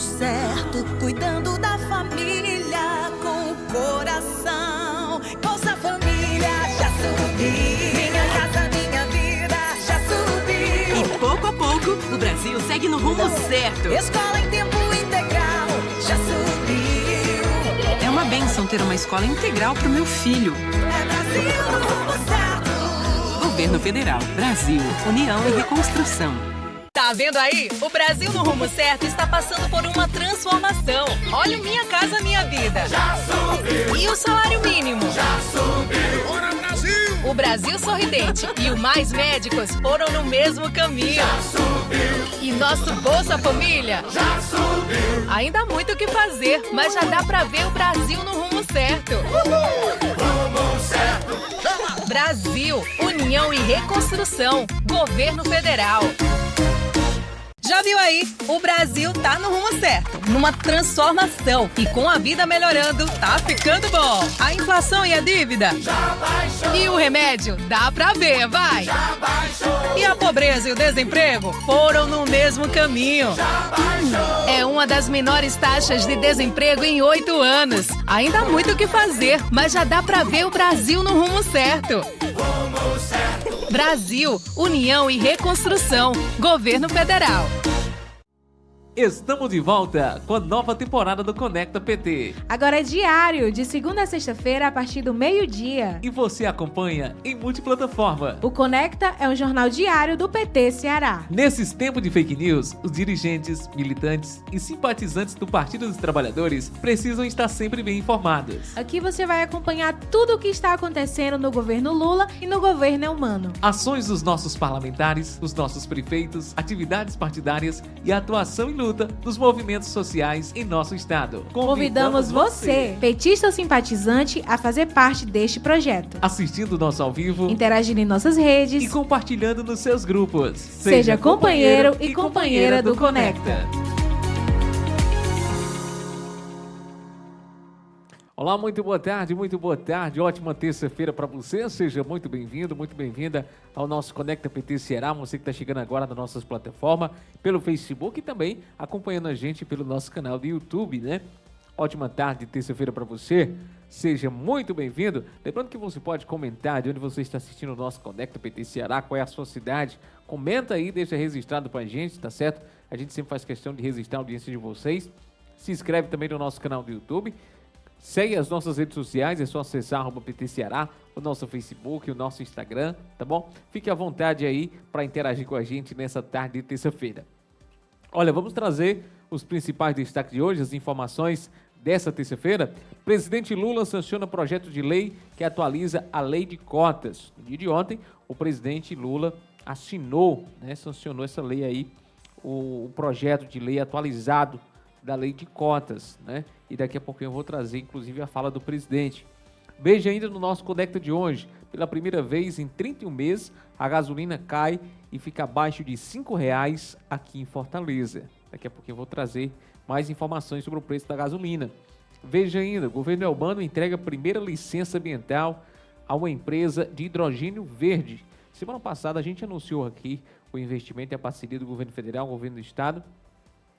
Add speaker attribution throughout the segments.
Speaker 1: certo, cuidando da família com o coração. Bolsa Família já subiu, minha casa, minha vida já subiu.
Speaker 2: E pouco a pouco, o Brasil segue no rumo certo.
Speaker 1: Escola em tempo integral já subiu.
Speaker 2: É uma bênção ter uma escola integral para o meu filho.
Speaker 1: É Brasil no rumo certo.
Speaker 2: Governo Federal, Brasil, União e Reconstrução.
Speaker 3: Tá vendo aí? O Brasil no rumo certo está passando por uma transformação. Olha o Minha Casa Minha Vida.
Speaker 4: Já subiu.
Speaker 3: E o salário mínimo.
Speaker 4: Já subiu. Bora, Brasil.
Speaker 3: O Brasil Sorridente e o Mais Médicos foram no mesmo caminho.
Speaker 4: Já subiu.
Speaker 3: E nosso Bolsa Família.
Speaker 4: Já subiu.
Speaker 3: Ainda há muito o que fazer, mas já dá pra ver o Brasil no rumo certo.
Speaker 4: Rumo certo.
Speaker 3: Brasil, União e Reconstrução. Governo Federal. Já viu aí? O Brasil tá no rumo certo, numa transformação. E com a vida melhorando, tá ficando bom. A inflação e a dívida?
Speaker 4: Já baixou.
Speaker 3: E o remédio? Dá pra ver, vai!
Speaker 4: Já baixou.
Speaker 3: E a pobreza e o desemprego? Foram no mesmo caminho.
Speaker 4: Já baixou.
Speaker 3: É uma das menores taxas de desemprego em 8 anos. Ainda há muito o que fazer, mas já dá pra ver o Brasil no rumo certo.
Speaker 4: Rumo certo.
Speaker 3: Brasil, União e Reconstrução. Governo Federal.
Speaker 5: Estamos de volta com a nova temporada do Conecta PT.
Speaker 6: Agora é diário, de segunda a sexta-feira, a partir do meio-dia.
Speaker 5: E você acompanha em multiplataforma.
Speaker 6: O Conecta é um jornal diário do PT Ceará.
Speaker 5: Nesses tempos de fake news, os dirigentes, militantes e simpatizantes do Partido dos Trabalhadores precisam estar sempre bem informados.
Speaker 6: Aqui você vai acompanhar tudo o que está acontecendo no governo Lula e no governo Eumano.
Speaker 5: Ações dos nossos parlamentares, dos nossos prefeitos, atividades partidárias e a atuação em luta dos movimentos sociais em nosso estado.
Speaker 6: Convidamos você, petista ou simpatizante, a fazer parte deste projeto.
Speaker 5: Assistindo nosso ao vivo,
Speaker 6: Interagindo em nossas redes
Speaker 5: e compartilhando nos seus grupos.
Speaker 6: Seja companheiro e companheira do Conecta.
Speaker 5: Olá, muito boa tarde, ótima terça-feira para você, seja muito bem-vindo, muito bem-vinda ao nosso Conecta PT Ceará, você que está chegando agora nas nossas plataformas, pelo Facebook e também acompanhando a gente pelo nosso canal do YouTube, né? Ótima tarde, terça-feira para você, seja muito bem-vindo, lembrando que você pode comentar de onde você está assistindo o nosso Conecta PT Ceará, qual é a sua cidade, comenta aí, deixa registrado para a gente, tá certo? A gente sempre faz questão de registrar a audiência de vocês, se inscreve também no nosso canal do YouTube. Segue as nossas redes sociais, é só acessar @PT Ceará, o nosso Facebook, o nosso Instagram, tá bom? Fique à vontade aí para interagir com a gente nessa tarde de terça-feira. Olha, vamos trazer os principais destaques de hoje, as informações dessa terça-feira. Presidente Lula sanciona projeto de lei que atualiza a lei de cotas. No dia de ontem, o presidente Lula assinou, né, sancionou essa lei aí, o projeto de lei atualizado da lei de cotas, né? E daqui a pouquinho eu vou trazer, inclusive, a fala do presidente. Veja ainda no nosso Conecta de hoje, pela primeira vez em 31 meses, a gasolina cai e fica abaixo de R$ 5,00 aqui em Fortaleza. Daqui a pouquinho eu vou trazer mais informações sobre o preço da gasolina. Veja ainda, o governo Eumano entrega a primeira licença ambiental a uma empresa de hidrogênio verde. Semana passada a gente anunciou aqui o investimento e a parceria do governo federal, governo do estado,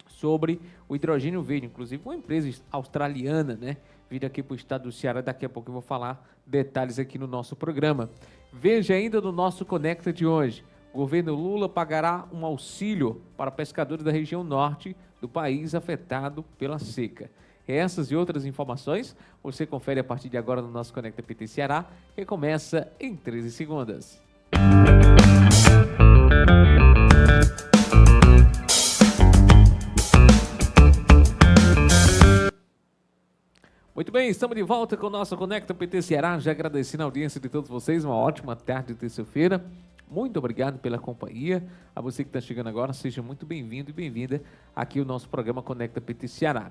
Speaker 5: sobre o hidrogênio verde, inclusive uma empresa australiana, né, vindo aqui para o estado do Ceará. Daqui a pouco eu vou falar detalhes aqui no nosso programa. Veja ainda no nosso Conecta de hoje, o governo Lula pagará um auxílio para pescadores da região norte do país afetado pela seca. Essas e outras informações você confere a partir de agora no nosso Conecta PT Ceará, que começa em 13 segundos. Muito bem, estamos de volta com o nosso Conecta PT Ceará, já agradecendo a audiência de todos vocês, uma ótima tarde de terça-feira. Muito obrigado pela companhia. A você que está chegando agora, seja muito bem-vindo e bem-vinda aqui ao nosso programa Conecta PT Ceará.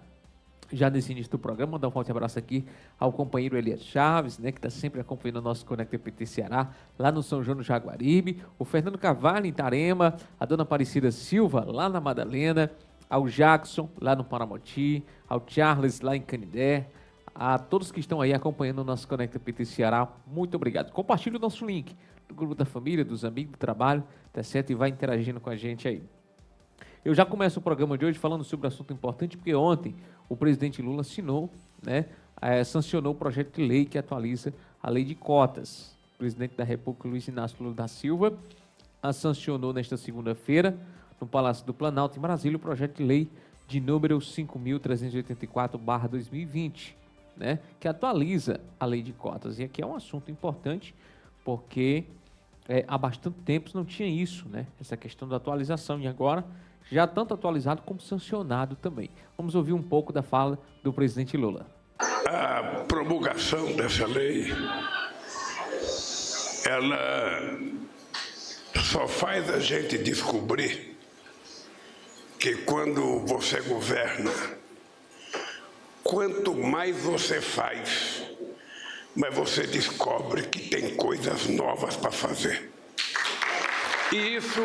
Speaker 5: Já nesse início do programa, mandar um forte abraço aqui ao companheiro Elias Chaves, né, que está sempre acompanhando o nosso Conecta PT Ceará, lá no São João do Jaguaribe, o Fernando Carvalho em Tarema, a dona Aparecida Silva lá na Madalena, ao Jackson lá no Paramoti, ao Charles lá em Canidé, a todos que estão aí acompanhando o nosso Conecta PT Ceará, muito obrigado. Compartilhe o nosso link do grupo da família, dos amigos do trabalho, tá certo? E vai interagindo com a gente aí. Eu já começo o programa de hoje falando sobre um assunto importante, porque ontem o presidente Lula assinou, né, sancionou o projeto de lei que atualiza a lei de cotas. O presidente da República, Luiz Inácio Lula da Silva, a sancionou nesta segunda-feira, no Palácio do Planalto, em Brasília, o projeto de lei de número 5.384/2020, né, que atualiza a lei de cotas. E aqui é um assunto importante, porque há bastante tempo não tinha isso, né, essa questão da atualização, e agora já tanto atualizado como sancionado também. Vamos ouvir um pouco da fala do presidente Lula.
Speaker 7: A promulgação dessa lei, ela só faz a gente descobrir que quando você governa, quanto mais você faz, mas você descobre que tem coisas novas para fazer. E isso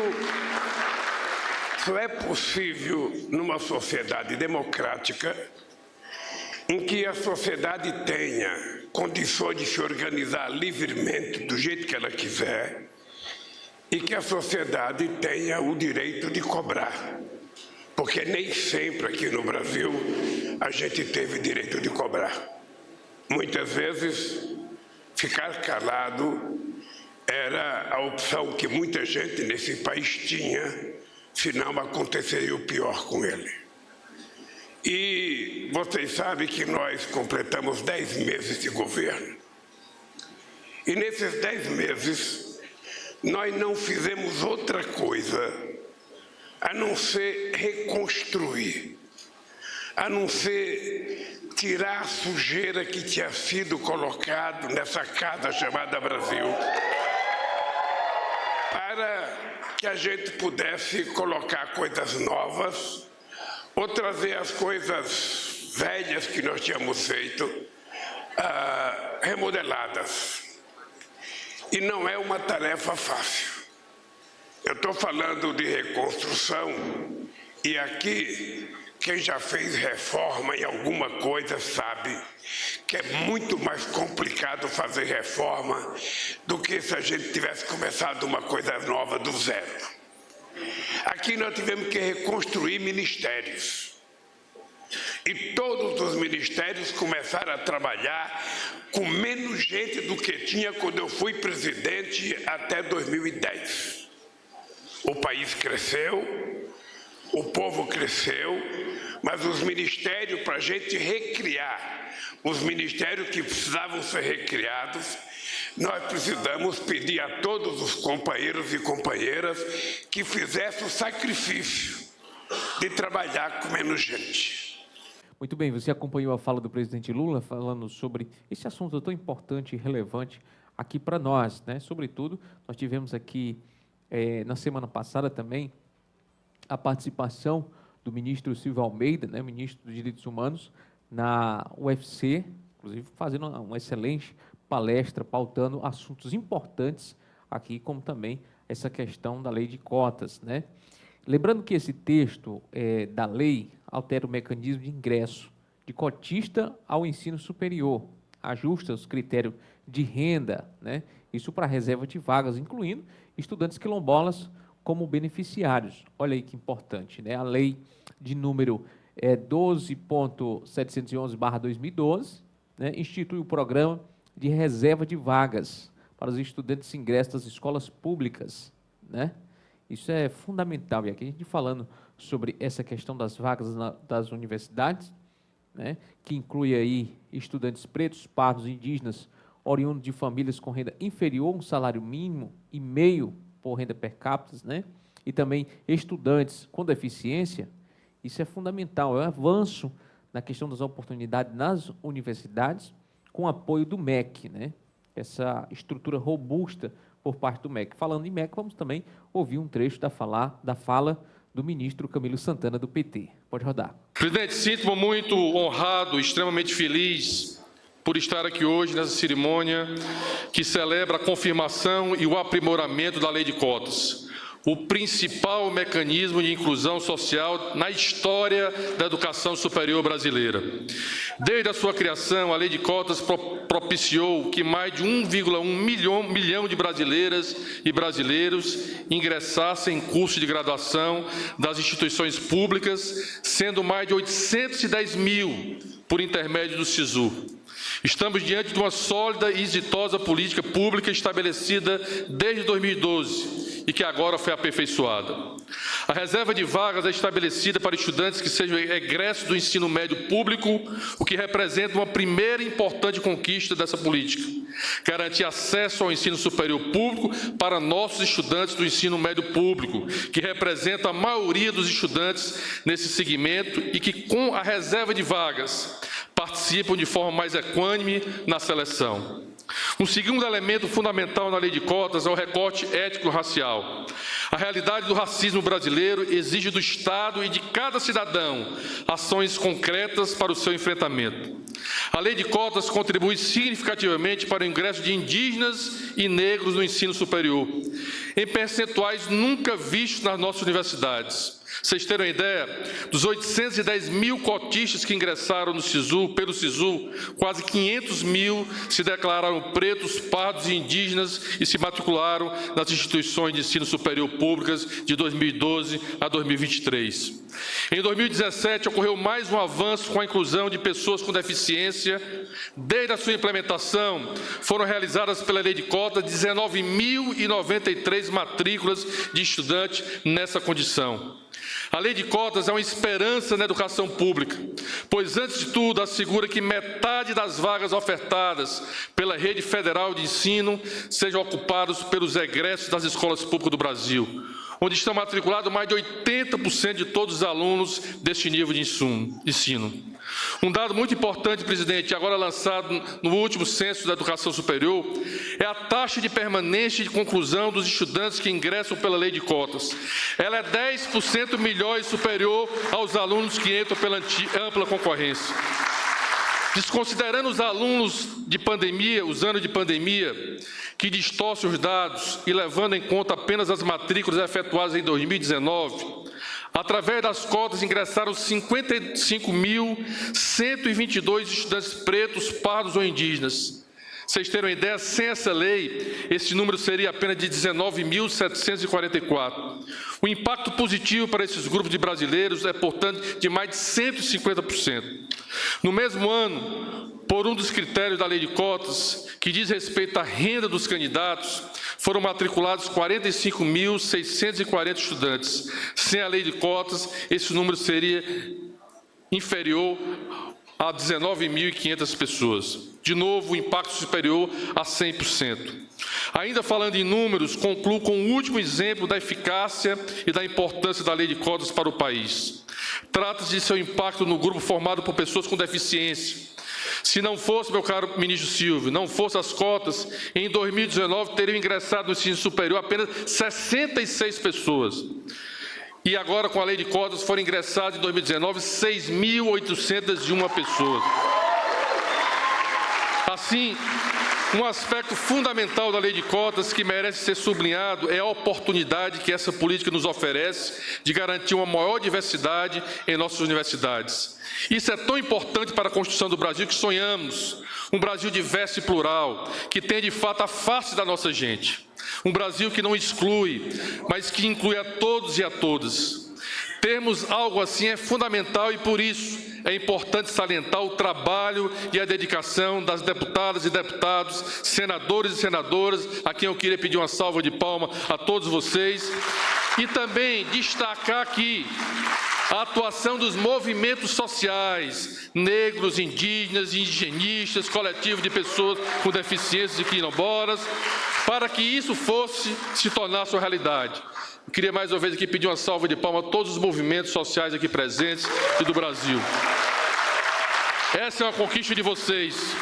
Speaker 7: só é possível numa sociedade democrática em que a sociedade tenha condições de se organizar livremente do jeito que ela quiser e que a sociedade tenha o direito de cobrar. Porque nem sempre aqui no Brasil a gente teve direito de cobrar. Muitas vezes, ficar calado era a opção que muita gente nesse país tinha, senão aconteceria o pior com ele. E vocês sabem que nós completamos 10 meses de governo. E nesses 10 meses, nós não fizemos outra coisa a não ser reconstruir, a não ser tirar a sujeira que tinha sido colocado nessa casa chamada Brasil, para que a gente pudesse colocar coisas novas ou trazer as coisas velhas que nós tínhamos feito remodeladas. E não é uma tarefa fácil. Eu estou falando de reconstrução e aqui quem já fez reforma em alguma coisa sabe que é muito mais complicado fazer reforma do que se a gente tivesse começado uma coisa nova do zero. Aqui nós tivemos que reconstruir ministérios. E todos os ministérios começaram a trabalhar com menos gente do que tinha quando eu fui presidente até 2010. O país cresceu, o povo cresceu, mas os ministérios, para a gente recriar, os ministérios que precisavam ser recriados, nós precisamos pedir a todos os companheiros e companheiras que fizessem o sacrifício de trabalhar com menos gente.
Speaker 5: Muito bem, você acompanhou a fala do presidente Lula falando sobre esse assunto tão importante e relevante aqui para nós, né? Sobretudo, nós tivemos aqui na semana passada também a participação do ministro Silvio Almeida, né, ministro dos Direitos Humanos, na UFC, inclusive fazendo uma excelente palestra, pautando assuntos importantes aqui, como também essa questão da lei de cotas, né? Lembrando que esse texto da lei altera o mecanismo de ingresso de cotista ao ensino superior, ajusta os critérios de renda, né? Isso para reserva de vagas, incluindo estudantes quilombolas como beneficiários. Olha aí que importante, né? A lei de número 12.711/2012, né, institui o programa de reserva de vagas para os estudantes que ingressam nas escolas públicas, né? Isso é fundamental. E aqui a gente falando sobre essa questão das vagas das universidades, né, que inclui aí estudantes pretos, pardos, indígenas, oriundos de famílias com renda inferior a um salário mínimo e meio por renda per capita, né? E também estudantes com deficiência. Isso é fundamental, é um avanço na questão das oportunidades nas universidades, com apoio do MEC, né? Essa estrutura robusta por parte do MEC. Falando em MEC, vamos também ouvir um trecho da fala do ministro Camilo Santana, do PT. Pode rodar.
Speaker 8: Presidente, sinto-me muito honrado, extremamente feliz por estar aqui hoje nessa cerimônia que celebra a confirmação e o aprimoramento da lei de cotas. o principal mecanismo de inclusão social na história da educação superior brasileira. Desde a sua criação, a Lei de Cotas propiciou que mais de 1,1 milhão de brasileiras e brasileiros ingressassem em cursos de graduação das instituições públicas, sendo mais de 810 mil por intermédio do SISU. Estamos diante de uma sólida e exitosa política pública estabelecida desde 2012 e que agora foi aperfeiçoada. A reserva de vagas é estabelecida para estudantes que sejam egressos do ensino médio público, o que representa uma primeira importante conquista dessa política. Garantir acesso ao ensino superior público para nossos estudantes do ensino médio público, que representa a maioria dos estudantes nesse segmento e que, com a reserva de vagas, participam de forma mais equânime na seleção. Um segundo elemento fundamental na lei de cotas é o recorte étnico-racial. A realidade do racismo brasileiro exige do Estado e de cada cidadão ações concretas para o seu enfrentamento. A lei de cotas contribui significativamente para o ingresso de indígenas e negros no ensino superior, em percentuais nunca vistos nas nossas universidades. Vocês terem uma ideia, dos 810 mil cotistas que ingressaram no SISU, pelo SISU, quase 500 mil se declararam pretos, pardos e indígenas e se matricularam nas instituições de ensino superior públicas de 2012 a 2023. Em 2017, ocorreu mais um avanço com a inclusão de pessoas com deficiência. Desde a sua implementação, foram realizadas pela Lei de Cotas 19.093 matrículas de estudantes nessa condição. A Lei de Cotas é uma esperança na educação pública, pois, antes de tudo, assegura que metade das vagas ofertadas pela rede federal de ensino sejam ocupadas pelos egressos das escolas públicas do Brasil, onde estão matriculados mais de 80% de todos os alunos deste nível de ensino. Um dado muito importante, presidente, agora lançado no último censo da educação superior, é a taxa de permanência e de conclusão dos estudantes que ingressam pela lei de cotas. Ela é 10% melhor e superior aos alunos que entram pela ampla concorrência. Desconsiderando os alunos de pandemia, os anos de pandemia, que distorcem os dados e levando em conta apenas as matrículas efetuadas em 2019, através das cotas ingressaram 55.122 estudantes pretos, pardos ou indígenas. Vocês terem uma ideia, sem essa lei, esse número seria apenas de 19.744. O impacto positivo para esses grupos de brasileiros é, portanto, de mais de 150%. No mesmo ano, por um dos critérios da lei de cotas, que diz respeito à renda dos candidatos, foram matriculados 45.640 estudantes. Sem a lei de cotas, esse número seria inferior a 19.500 pessoas. De novo, o impacto superior a 100%. Ainda falando em números, concluo com o último exemplo da eficácia e da importância da lei de cotas para o país. Trata-se de seu impacto no grupo formado por pessoas com deficiência. Se não fosse, meu caro ministro Silvio, não fosse as cotas, em 2019 teriam ingressado no ensino superior apenas 66 pessoas. E agora, com a lei de cotas, foram ingressadas em 2019 6.801 pessoas. Assim, um aspecto fundamental da lei de cotas que merece ser sublinhado é a oportunidade que essa política nos oferece de garantir uma maior diversidade em nossas universidades. Isso é tão importante para a construção do Brasil que sonhamos, um Brasil diverso e plural, que tem de fato a face da nossa gente. Um Brasil que não exclui, mas que inclui a todos e a todas. Termos algo assim é fundamental e, por isso, é importante salientar o trabalho e a dedicação das deputadas e deputados, senadores e senadoras, a quem eu queria pedir uma salva de palmas a todos vocês. E também destacar aqui a atuação dos movimentos sociais, negros, indígenas, indigenistas, coletivos de pessoas com deficiências e quilombolas, para que isso fosse se tornar sua realidade. Eu queria mais uma vez aqui pedir uma salva de palmas a todos os movimentos sociais aqui presentes e do Brasil. Essa é uma conquista de vocês.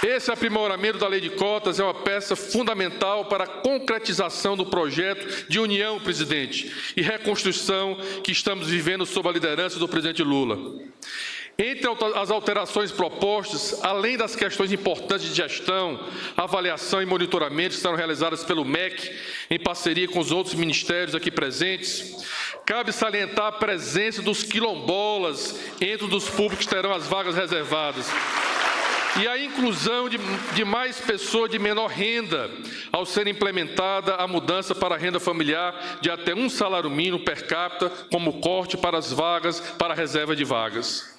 Speaker 8: Esse aprimoramento da lei de cotas é uma peça fundamental para a concretização do projeto de união, presidente, e reconstrução que estamos vivendo sob a liderança do presidente Lula. Entre as alterações propostas, além das questões importantes de gestão, avaliação e monitoramento que serão realizadas pelo MEC, em parceria com os outros ministérios aqui presentes, cabe salientar a presença dos quilombolas entre os públicos que terão as vagas reservadas e a inclusão de mais pessoas de menor renda, ao ser implementada a mudança para a renda familiar de até um salário mínimo per capita, como corte para as vagas, para a reserva de vagas.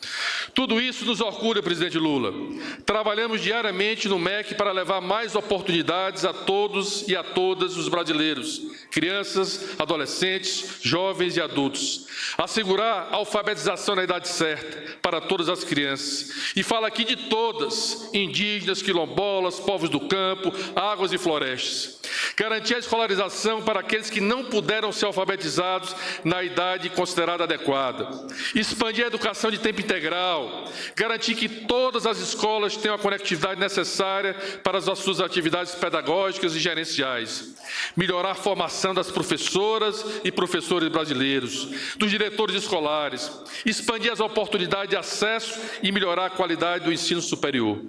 Speaker 8: Tudo isso nos orgulha, presidente Lula. Trabalhamos diariamente no MEC para levar mais oportunidades a todos e a todas os brasileiros, crianças, adolescentes, jovens e adultos. Assegurar a alfabetização na idade certa para todas as crianças. E fala aqui de todas, indígenas, quilombolas, povos do campo, águas e florestas. Garantir a escolarização para aqueles que não puderam ser alfabetizados na idade considerada adequada. Expandir a educação de tempo integral. Garantir que todas as escolas tenham a conectividade necessária para as suas atividades pedagógicas e gerenciais. Melhorar a formação das professoras e professores brasileiros, dos diretores escolares. Expandir as oportunidades de acesso e melhorar a qualidade do ensino superior.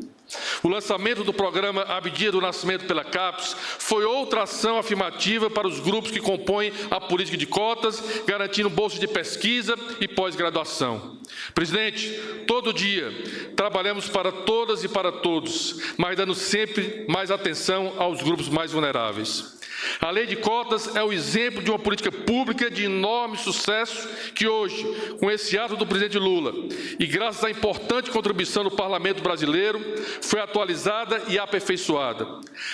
Speaker 8: O lançamento do programa Abdia do Nascimento pela CAPES foi outra ação afirmativa para os grupos que compõem a política de cotas, garantindo bolsas de pesquisa e pós-graduação. Presidente, todo dia trabalhamos para todas e para todos, mas dando sempre mais atenção aos grupos mais vulneráveis. A lei de cotas é o exemplo de uma política pública de enorme sucesso que hoje, com esse ato do presidente Lula e graças à importante contribuição do Parlamento brasileiro, foi atualizada e aperfeiçoada.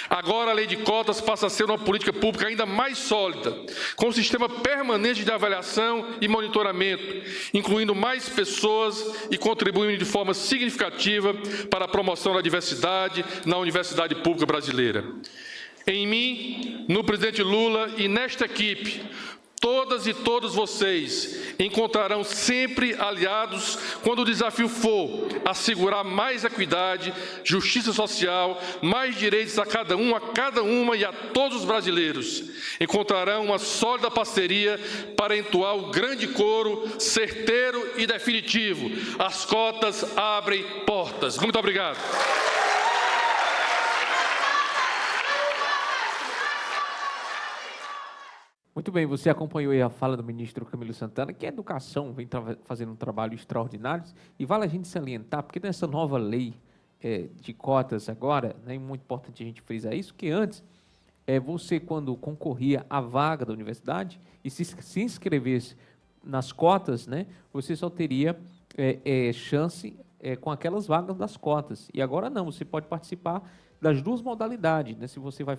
Speaker 8: Agora a lei de cotas passa a ser uma política pública ainda mais sólida, com um sistema permanente de avaliação e monitoramento, incluindo mais pessoas e contribuindo de forma significativa para a promoção da diversidade na universidade pública brasileira. Em mim, no presidente Lula e nesta equipe, todas e todos vocês encontrarão sempre aliados quando o desafio for assegurar mais equidade, justiça social, mais direitos a cada um, a cada uma e a todos os brasileiros. Encontrarão uma sólida parceria para entoar o grande coro certeiro e definitivo. As cotas abrem portas. Muito obrigado.
Speaker 5: Muito bem, você acompanhou aí a fala do ministro Camilo Santana, que a educação vem fazendo um trabalho extraordinário, e vale a gente salientar, porque nessa nova lei de cotas agora, né, é muito importante a gente frisar isso, que antes, você quando concorria à vaga da universidade e se inscrevesse nas cotas, né, você só teria chance com aquelas vagas das cotas, e agora não, você pode participar das duas modalidades, né, se você vai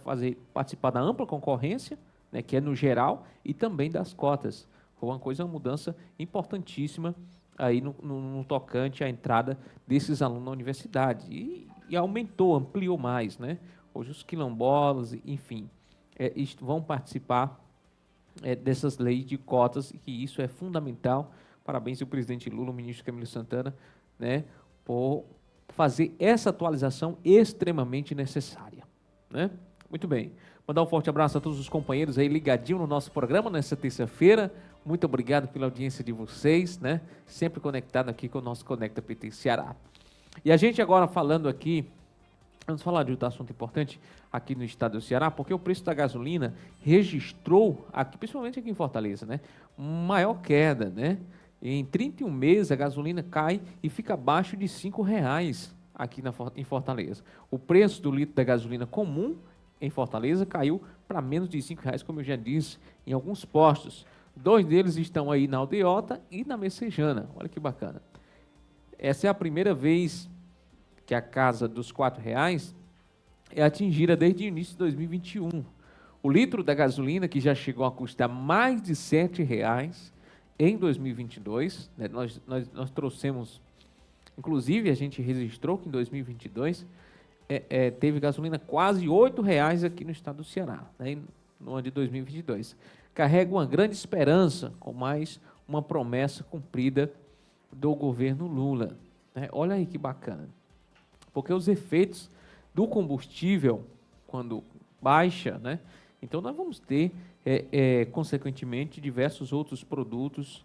Speaker 5: participar da ampla concorrência, né, que é no geral, e também das cotas. Foi uma mudança importantíssima aí no tocante à entrada desses alunos na universidade. E aumentou, ampliou mais, né? Hoje os quilombolas, enfim, vão participar dessas leis de cotas, e que isso é fundamental. Parabéns ao presidente Lula, o ministro Camilo Santana, né, por fazer essa atualização extremamente necessária, né? Muito bem. Mandar um forte abraço a todos os companheiros aí ligadinho no nosso programa nessa terça-feira. Muito obrigado pela audiência de vocês, né? Sempre conectado aqui com o nosso Conecta PT Ceará. E a gente agora falando aqui, vamos falar de outro assunto importante aqui no estado do Ceará, porque o preço da gasolina registrou, aqui, principalmente aqui em Fortaleza, né, maior queda, né? Em 31 meses a gasolina cai e fica abaixo de R$5 aqui em Fortaleza. O preço do litro da gasolina comum em Fortaleza caiu para menos de R$5, como eu já disse, em alguns postos. 2 deles estão aí na Aldeota e na Messejana. Olha que bacana. Essa é a primeira vez que a casa dos R$4 é atingida desde o início de 2021. O litro da gasolina, que já chegou a custar mais de R$7 em 2022, né, nós trouxemos, inclusive a gente registrou que em 2022 teve gasolina quase R$8 aqui no estado do Ceará, né, no ano de 2022. Carrega uma grande esperança com mais uma promessa cumprida do governo Lula, né? Olha aí que bacana. Porque os efeitos do combustível, quando baixa, né, então nós vamos ter, consequentemente, diversos outros produtos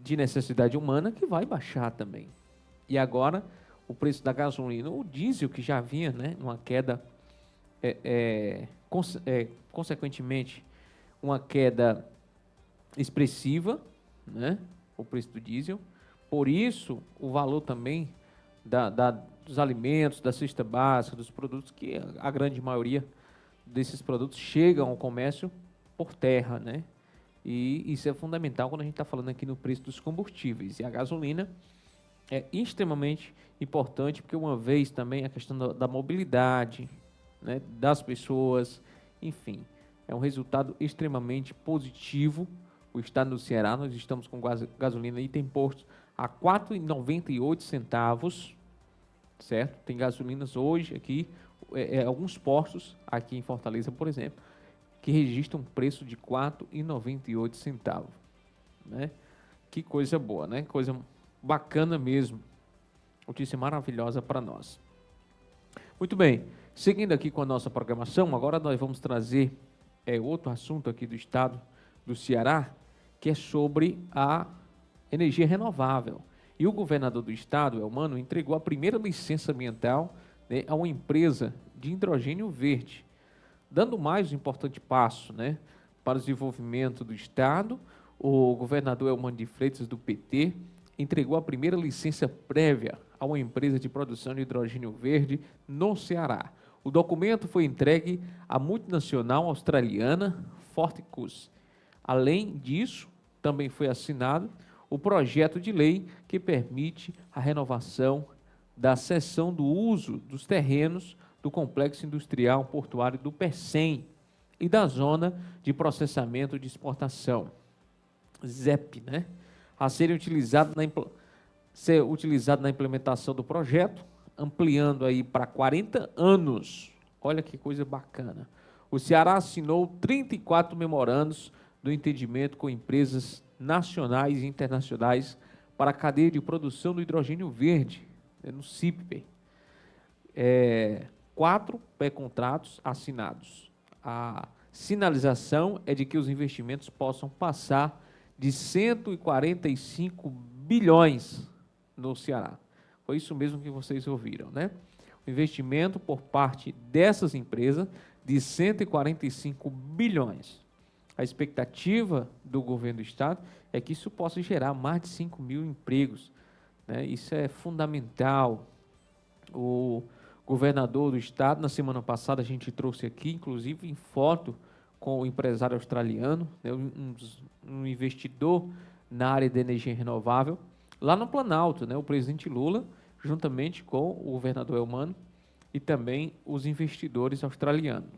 Speaker 5: de necessidade humana que vai baixar também. E agora, o preço da gasolina, o diesel, que já vinha, né, numa queda, consequentemente, uma queda expressiva, né, o preço do diesel. Por isso, o valor também dos alimentos, da cesta básica, dos produtos, que a grande maioria desses produtos chegam ao comércio por terra, né? E isso é fundamental quando a gente está falando aqui no preço dos combustíveis. E a gasolina é extremamente importante, porque uma vez também a questão da mobilidade, né, das pessoas, enfim, é um resultado extremamente positivo. O estado do Ceará, nós estamos com gasolina e tem postos a R$ 4,98, certo? Tem gasolinas hoje aqui, alguns postos aqui em Fortaleza, por exemplo, que registram um preço de R$ 4,98, né? Que coisa boa, né? Coisa bacana mesmo. Notícia maravilhosa para nós. Muito bem, seguindo aqui com a nossa programação, agora nós vamos trazer outro assunto aqui do estado do Ceará, que é sobre a energia renovável. E o governador do estado, Elmano, entregou a primeira licença ambiental, né, a uma empresa de hidrogênio verde, dando mais um importante passo, né, para o desenvolvimento do estado. O governador Elmano de Freitas, do PT, entregou a primeira licença prévia a uma empresa de produção de hidrogênio verde no Ceará. O documento foi entregue à multinacional australiana Fortescue. Além disso, também foi assinado o projeto de lei que permite a renovação da cessão do uso dos terrenos do Complexo Industrial Portuário do Pecém e da Zona de Processamento de Exportação, ZEP, né? A ser utilizado na implementação do projeto, ampliando aí para 40 anos. Olha que coisa bacana. O Ceará assinou 34 memorandos do entendimento com empresas nacionais e internacionais para a cadeia de produção do hidrogênio verde, no CIPPE. 4 pré-contratos assinados. A sinalização é de que os investimentos possam passar de 145 bilhões no Ceará. Foi isso mesmo que vocês ouviram, né? O investimento por parte dessas empresas de 145 bilhões. A expectativa do governo do estado é que isso possa gerar mais de 5 mil empregos, né? Isso é fundamental. O governador do estado, na semana passada, a gente trouxe aqui, inclusive em foto, com o empresário australiano, né, um investidor na área de energia renovável, lá no Planalto, né, o presidente Lula, juntamente com o governador Elmano e também os investidores australianos.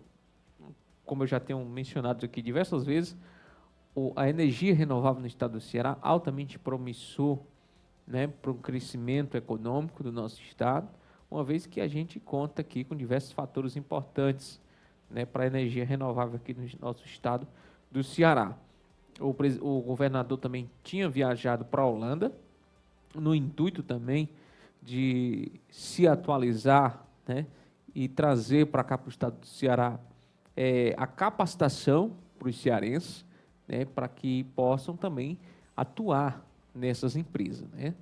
Speaker 5: Como eu já tenho mencionado aqui diversas vezes, a energia renovável no estado do Ceará, altamente promissor, né, para um crescimento econômico do nosso estado, uma vez que a gente conta aqui com diversos fatores importantes, né, para a energia renovável aqui no nosso estado do Ceará. O governador também tinha viajado para a Holanda, no intuito também de se atualizar, né, e trazer para cá para o estado do Ceará a capacitação para os cearenses, né, para que possam também atuar nessas empresas, né.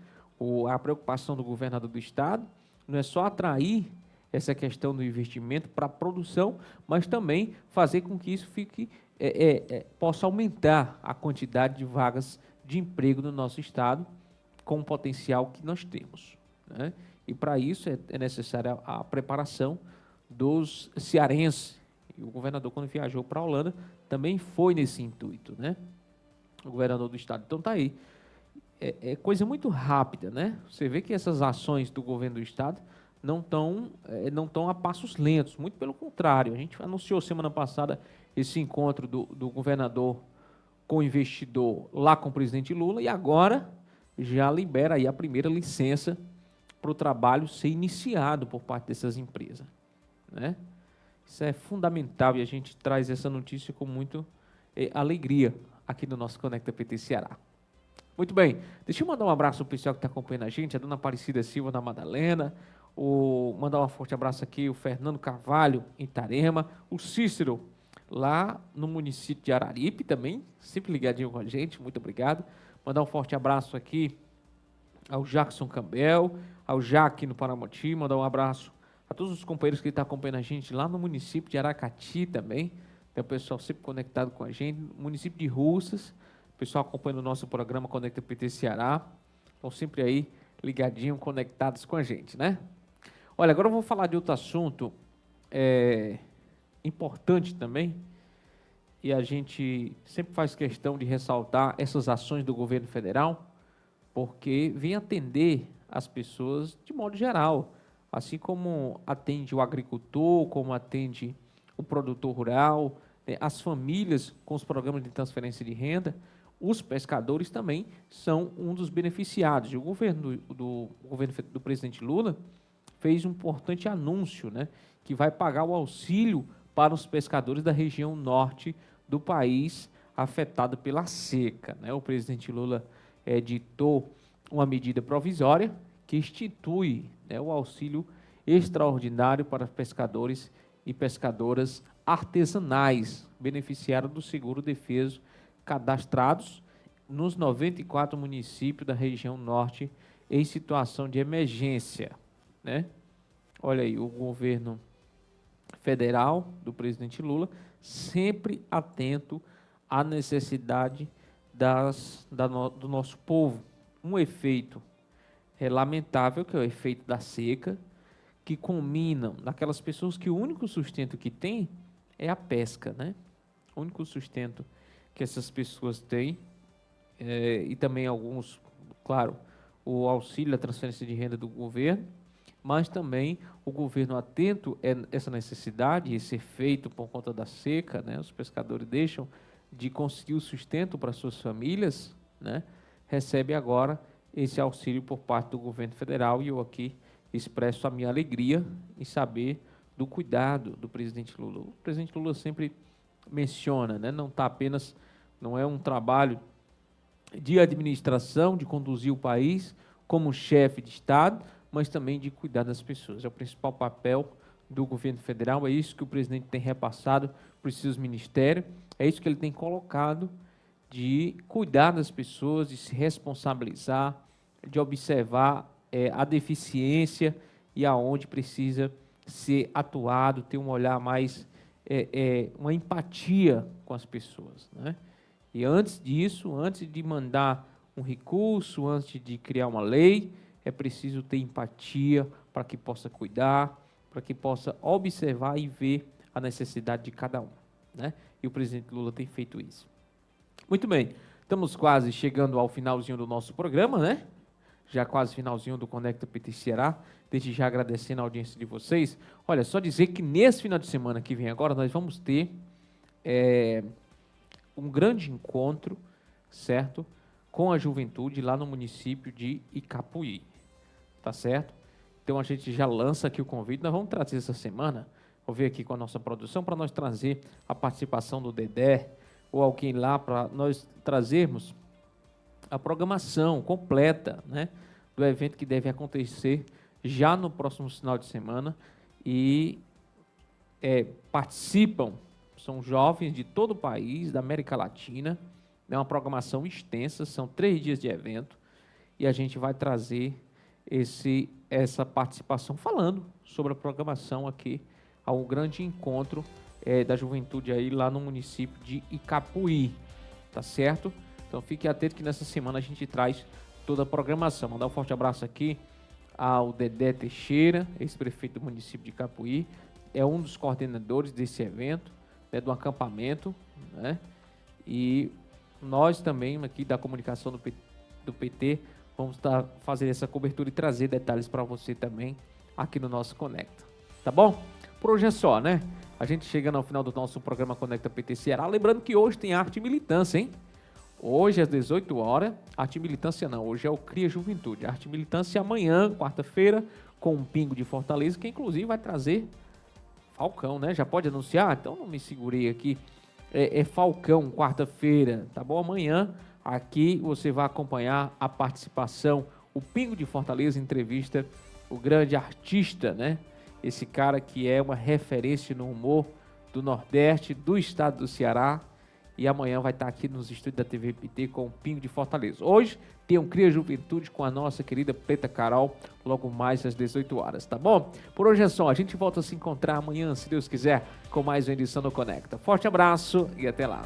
Speaker 5: A preocupação do governador do estado não é só atrair essa questão do investimento para a produção, mas também fazer com que isso possa aumentar a quantidade de vagas de emprego no nosso estado, com o potencial que nós temos, né? E para isso é necessária a preparação dos cearenses. E o governador, quando viajou para a Holanda, também foi nesse intuito, né? O governador do estado. Então, está aí. É coisa muito rápida, né? Você vê que essas ações do governo do estado não estão a passos lentos, muito pelo contrário. A gente anunciou semana passada esse encontro do governador com o investidor lá com o presidente Lula, e agora já libera aí a primeira licença para o trabalho ser iniciado por parte dessas empresas, né? Isso é fundamental e a gente traz essa notícia com muito alegria aqui no nosso Conecta PT Ceará. Muito bem, deixa eu mandar um abraço ao pessoal que está acompanhando a gente, a dona Aparecida Silva da Madalena, mandar um forte abraço aqui, o Fernando Carvalho, em Itarema, o Cícero, lá no município de Araripe também, sempre ligadinho com a gente, muito obrigado. Mandar um forte abraço aqui ao Jackson Campbell, ao Jaque no Paramoti, mandar um abraço a todos os companheiros que estão acompanhando a gente lá no município de Aracati também. Tem o pessoal sempre conectado com a gente. Município de Russas, o pessoal acompanhando o nosso programa Conecta PT Ceará. Estão sempre aí ligadinho, conectados com a gente, né? Olha, agora eu vou falar de outro assunto importante também. E a gente sempre faz questão de ressaltar essas ações do governo federal, porque vem atender as pessoas de modo geral, assim como atende o agricultor, como atende o produtor rural, né, as famílias com os programas de transferência de renda, os pescadores também são um dos beneficiados. E o governo do presidente Lula fez um importante anúncio, né, que vai pagar o auxílio para os pescadores da região norte do país afetado pela seca, né? O presidente Lula editou uma medida provisória que institui, né, o auxílio extraordinário para pescadores e pescadoras artesanais, beneficiários do seguro-defeso, cadastrados nos 94 municípios da região norte em situação de emergência, né? Olha aí, o governo federal do presidente Lula sempre atento à necessidade do nosso povo. Um efeito lamentável, que é o efeito da seca, que culminam naquelas pessoas que o único sustento que tem é a pesca, né? O único sustento que essas pessoas têm, e também alguns, claro, o auxílio, a transferência de renda do governo, mas também o governo atento a essa necessidade, esse efeito por conta da seca, né? Os pescadores deixam de conseguir o sustento para suas famílias, né? Recebe agora esse auxílio por parte do governo federal, e eu aqui expresso a minha alegria em saber do cuidado do presidente Lula. O presidente Lula sempre menciona, né? Não é um trabalho de administração, de conduzir o país como chefe de Estado, mas também de cuidar das pessoas. É o principal papel do governo federal, é isso que o presidente tem repassado para os seus ministérios, é isso que ele tem colocado, de cuidar das pessoas, de se responsabilizar, de observar a deficiência e aonde precisa ser atuado, ter um olhar mais, uma empatia com as pessoas, né? E antes disso, antes de mandar um recurso, antes de criar uma lei, é preciso ter empatia para que possa cuidar, para que possa observar e ver a necessidade de cada um, né? E o presidente Lula tem feito isso. Muito bem, estamos quase chegando ao finalzinho do nosso programa, né? Já quase finalzinho do Conecta PT Ceará. Desde já agradecendo a audiência de vocês. Olha, só dizer que nesse final de semana que vem agora, nós vamos ter um grande encontro, certo? Com a juventude lá no município de Icapuí, tá certo? Então a gente já lança aqui o convite, nós vamos trazer essa semana, vou ver aqui com a nossa produção, para nós trazer a participação do Dedé, ou alguém lá, para nós trazermos a programação completa, né, do evento que deve acontecer já no próximo final de semana, e participam, são jovens de todo o país, da América Latina, é uma programação extensa, são 3 dias de evento, e a gente vai trazer essa participação falando sobre a programação aqui, ao grande encontro da juventude aí lá no município de Icapuí, tá certo? Então fique atento que nessa semana a gente traz toda a programação. Mandar um forte abraço aqui ao Dedé Teixeira, ex-prefeito do município de Icapuí, é um dos coordenadores desse evento, né, do acampamento, né? E nós também aqui da comunicação do PT vamos estar fazendo essa cobertura e trazer detalhes para você também aqui no nosso Conecta, tá bom? Por hoje é só, né? A gente chegando ao final do nosso programa Conecta PT Ceará, lembrando que hoje tem arte e militância, hein? Hoje às 18 horas, arte e militância não, hoje é o Cria Juventude. Arte e militância amanhã, quarta-feira, com um Pingo de Fortaleza, que inclusive vai trazer Falcão, né? Já pode anunciar? Então não me segurei aqui. Falcão, quarta-feira, tá bom? Amanhã, aqui você vai acompanhar a participação, o Pingo de Fortaleza entrevista o grande artista, né? Esse cara que é uma referência no humor do Nordeste, do estado do Ceará, E amanhã vai estar aqui nos estúdios da TV PT com o Pingo de Fortaleza. Hoje tem um Cria Juventude com a nossa querida Preta Carol, logo mais às 18 horas, tá bom? Por hoje é só, a gente volta a se encontrar amanhã, se Deus quiser, com mais uma edição do Conecta. Forte abraço e até lá.